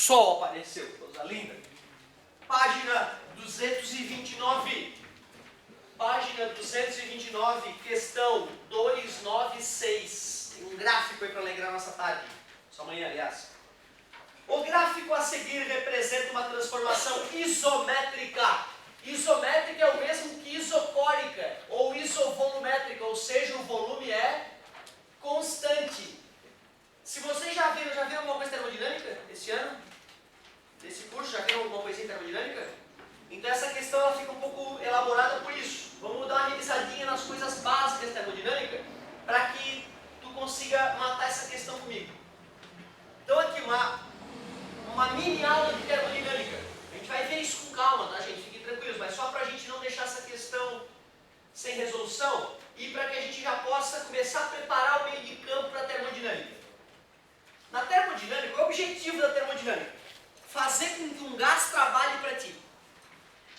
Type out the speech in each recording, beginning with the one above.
sol apareceu, coisa linda. Página 229. Página 229, questão 296. Tem um gráfico aí para alegrar a nossa tarde. Só amanhã, aliás. O gráfico a seguir representa uma transformação isométrica. Isométrica é o mesmo que isocórica ou isovolumétrica, ou seja, o volume é constante. Se vocês já viram alguma coisa termodinâmica esse ano? Nesse curso, já viram alguma coisa em termodinâmica? Então essa questão ela fica um pouco elaborada por isso. Vamos dar uma revisadinha nas coisas básicas da termodinâmica para que tu consiga matar essa questão comigo. Então aqui uma mini aula de termodinâmica. A gente vai ver isso com calma, tá, gente? Fiquem tranquilos, mas só para a gente não deixar essa questão sem resolução e para que a gente já possa começar a preparar o meio de campo para a termodinâmica. Na termodinâmica, o objetivo da termodinâmica? Fazer com que um gás trabalhe para ti.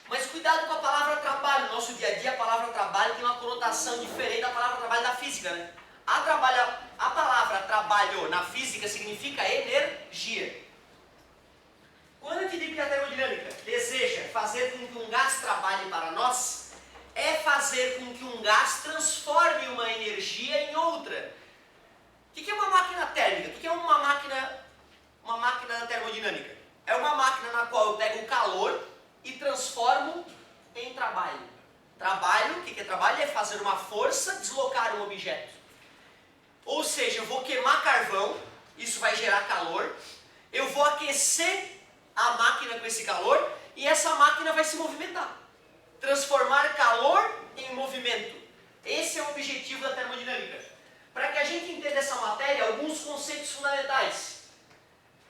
Mas cuidado com a palavra trabalho. No nosso dia a dia, a palavra trabalho tem uma conotação diferente da palavra trabalho da física, né? A palavra trabalho na física significa energia. Quando eu te digo que a termodinâmica deseja fazer com que um gás trabalhe para nós, é fazer com que um gás transforme uma energia em outra. O que é uma máquina térmica? O que é uma máquina termodinâmica? É uma máquina na qual eu pego o calor e transformo em trabalho. Trabalho, o que é trabalho? É fazer uma força deslocar um objeto. Ou seja, eu vou queimar carvão, isso vai gerar calor, eu vou aquecer a máquina com esse calor e essa máquina vai se movimentar. Transformar calor em movimento. Esse é o objetivo da termodinâmica. Para que a gente entenda essa matéria, alguns conceitos fundamentais.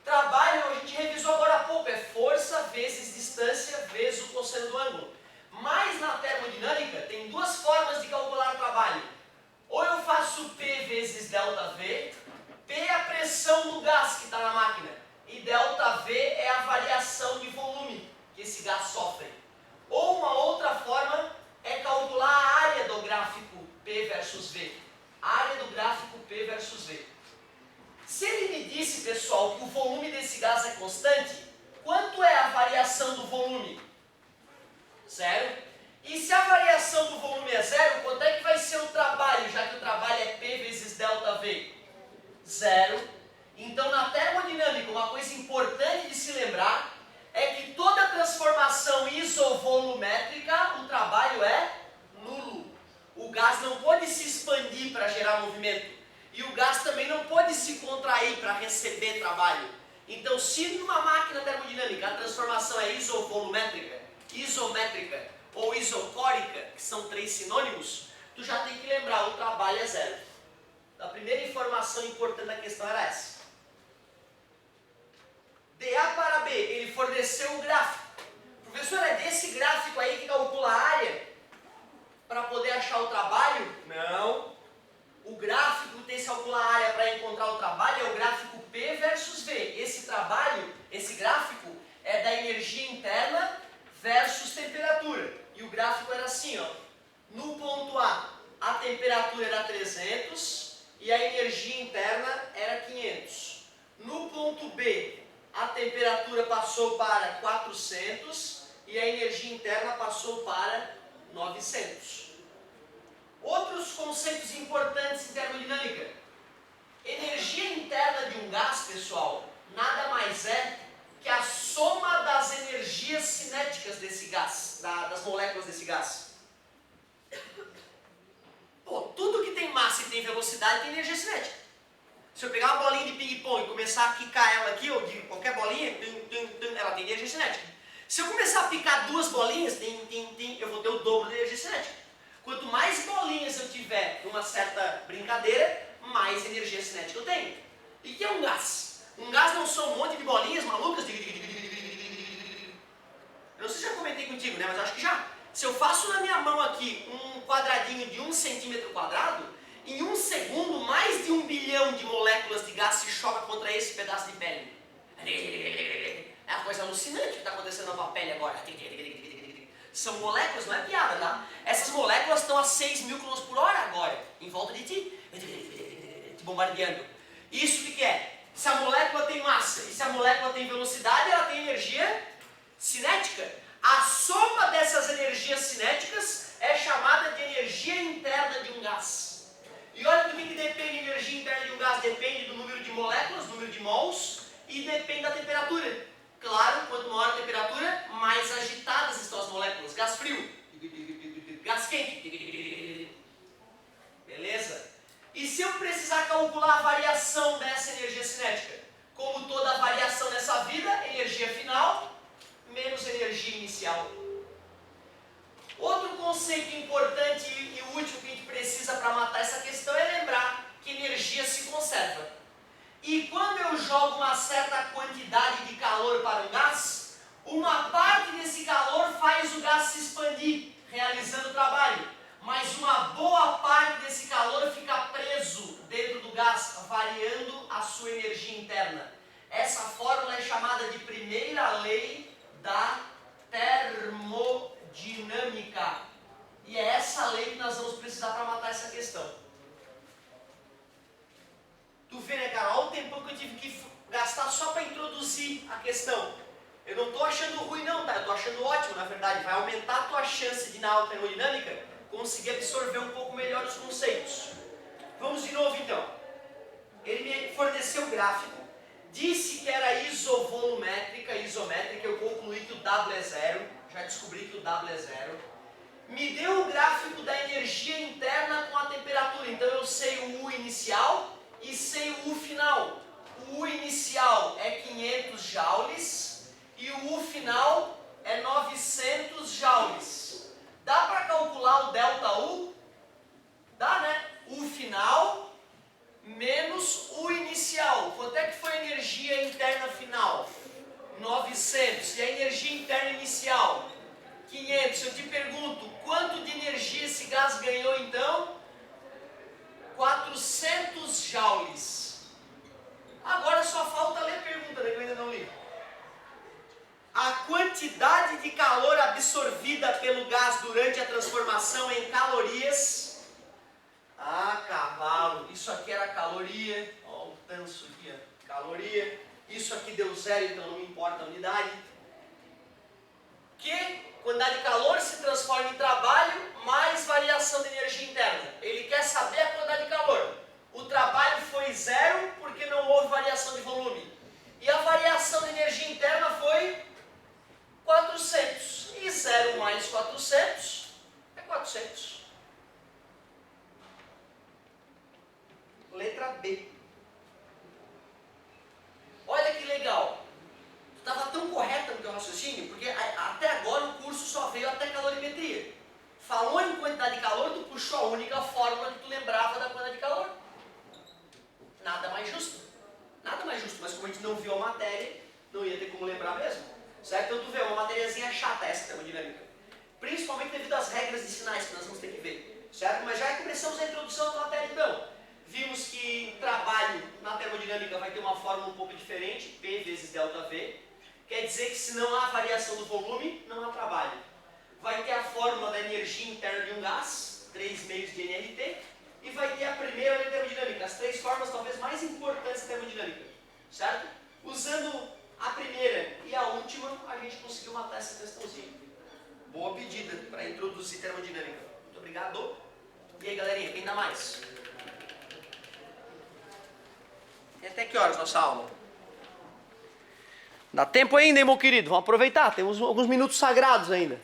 Trabalho, a gente revisou agora há pouco, é força vezes distância vezes o cosseno do ângulo. Mas na termodinâmica tem duas formas de calcular trabalho. Ou eu faço P vezes ΔV, P é a pressão do gás que está na máquina, e ΔV é a variação de volume que esse gás sofre. Ou uma outra forma é calcular a área do gráfico P versus V. A área do gráfico P versus V. Se ele me disse, pessoal, que o volume desse gás é constante, quanto é a variação do volume? Zero. E se a variação do volume é zero, quanto é que vai ser o trabalho, já que o trabalho é P vezes ΔV? Zero. Então, na termodinâmica, uma coisa importante de se lembrar é que toda transformação isovolumétrica, o trabalho é nulo. O gás não pode se expandir para gerar movimento. E o gás também não pode se contrair para receber trabalho. Então, se numa máquina termodinâmica a transformação é isovolumétrica, isométrica ou isocórica, que são três sinônimos, tu já tem que lembrar, o trabalho é zero. A primeira informação importante da questão era essa. De A para B, ele forneceu o gráfico. Professor, é desse gráfico aí que calcula a área para poder achar o trabalho? Não. O gráfico que tem que calcular a área para encontrar o trabalho é o gráfico P versus V. Esse trabalho, esse gráfico, é da energia interna versus temperatura. E o gráfico era assim, ó. No ponto A temperatura era 300 e a energia interna era 500. No ponto B, a temperatura passou para 400 e a energia interna passou para 900. Outros conceitos importantes em termodinâmica. Energia interna de um gás, pessoal, nada mais é que a soma das energias cinéticas desse gás, das moléculas desse gás. Pô, tudo que tem massa e tem velocidade tem energia cinética. Se eu pegar uma bolinha de ping-pong e começar a quicar ela aqui, ou de qualquer bolinha, ela tem energia cinética. Se eu começar a picar duas bolinhas, eu vou ter o dobro de energia cinética. Quanto mais bolinhas eu tiver numa certa brincadeira, mais energia cinética eu tenho. E o que é um gás? Um gás não são um monte de bolinhas malucas. Eu não sei se já comentei contigo, né? Mas eu acho que já. Se eu faço na minha mão aqui um quadradinho de 1 centímetro quadrado, em 1 segundo, mais de 1 bilhão de moléculas de gás se chocam contra esse pedaço de pele. É uma coisa alucinante que está acontecendo na tua pele agora. São moléculas, não é piada, tá? Essas moléculas estão a 6.000 km por hora agora, em volta de ti, te bombardeando. Isso o que é? Se a molécula tem massa e se a molécula tem velocidade, ela tem energia cinética. A soma dessas energias cinéticas é chamada de energia interna de um gás. E olha do que depende a energia interna de um gás. Depende do número de moléculas, número de mols, e depende da temperatura. Claro, quanto maior a temperatura, mais agitadas estão as moléculas. Gás frio, gás quente. Beleza? E se eu precisar calcular a variação dessa energia cinética? Como toda variação nessa vida, energia final menos energia inicial. Outro conceito importante e útil que a gente precisa para matar essa questão é lembrar que energia se conserva. E quando eu jogo uma certa quantidade de calor para um gás, uma parte desse calor faz o gás se expandir, realizando o trabalho. Mas uma boa parte desse calor fica preso dentro do gás, variando a sua energia interna. Essa fórmula é chamada de primeira lei da termodinâmica. E é essa lei que nós vamos precisar para matar essa questão. Tu vê, né, cara? Olha o tempo que eu tive que gastar só para introduzir a questão. Eu não estou achando ruim não, tá? Eu estou achando ótimo, na verdade. Vai aumentar a tua chance de, na aula termodinâmica, conseguir absorver um pouco melhor os conceitos. Vamos de novo, então. Ele me forneceu o gráfico. Disse que era isovolumétrica, isométrica. Eu concluí que o W é zero. Já descobri que o W é zero. Me deu o gráfico da energia interna com a temperatura. Então eu sei o U inicial e sei o U final. O U inicial é 500 joules e o U final é 900 joules. Dá para calcular o delta U? Dá, né? U final menos U inicial. Quanto é que foi a energia interna final? 900. E a energia interna inicial? 500. Eu te pergunto, quanto de energia esse gás ganhou então? 400 joules. Agora só falta ler a pergunta, né, que eu ainda não li. A quantidade de calor absorvida pelo gás durante a transformação em calorias. Ah, cavalo, isso aqui era caloria. Ó, o tanso aqui, ó, caloria. Isso aqui deu zero, então não me importa a unidade. Que quantidade de calor se transforma em trabalho mais variação de energia interna. Ele quer saber a quantidade de calor. O trabalho foi zero porque não houve variação de volume. E a variação de energia interna foi 400. E 0 mais 400 é 400. Letra B. Olha que legal. Tu estava tão correta no teu raciocínio, porque até agora o curso só veio até calorimetria. Falou em quantidade de calor, tu puxou a única fórmula que tu lembrava da quantidade de calor. Nada mais justo. Nada mais justo, mas como a gente não viu a matéria, não ia ter como lembrar mesmo. Certo? Então tu vê, uma matériazinha chata essa termodinâmica. Principalmente devido às regras de sinais que nós vamos ter que ver. Certo? Mas já começamos a introdução da matéria então. Vimos que trabalho na termodinâmica vai ter uma fórmula um pouco diferente, P vezes ΔV. Quer dizer que se não há variação do volume, não há trabalho. Vai ter a fórmula da energia interna de um gás, 3 meios de nRT. E vai ter a primeira lei termodinâmica, as 3 fórmulas talvez mais importantes da termodinâmica. Certo? Usando a primeira e a última, a gente conseguiu matar essa questãozinha. Boa pedida para introduzir termodinâmica. Muito obrigado. E aí, galerinha, quem dá mais? E até que horas nossa aula? Dá tempo ainda, hein, meu querido? Vamos aproveitar, temos alguns minutos sagrados ainda.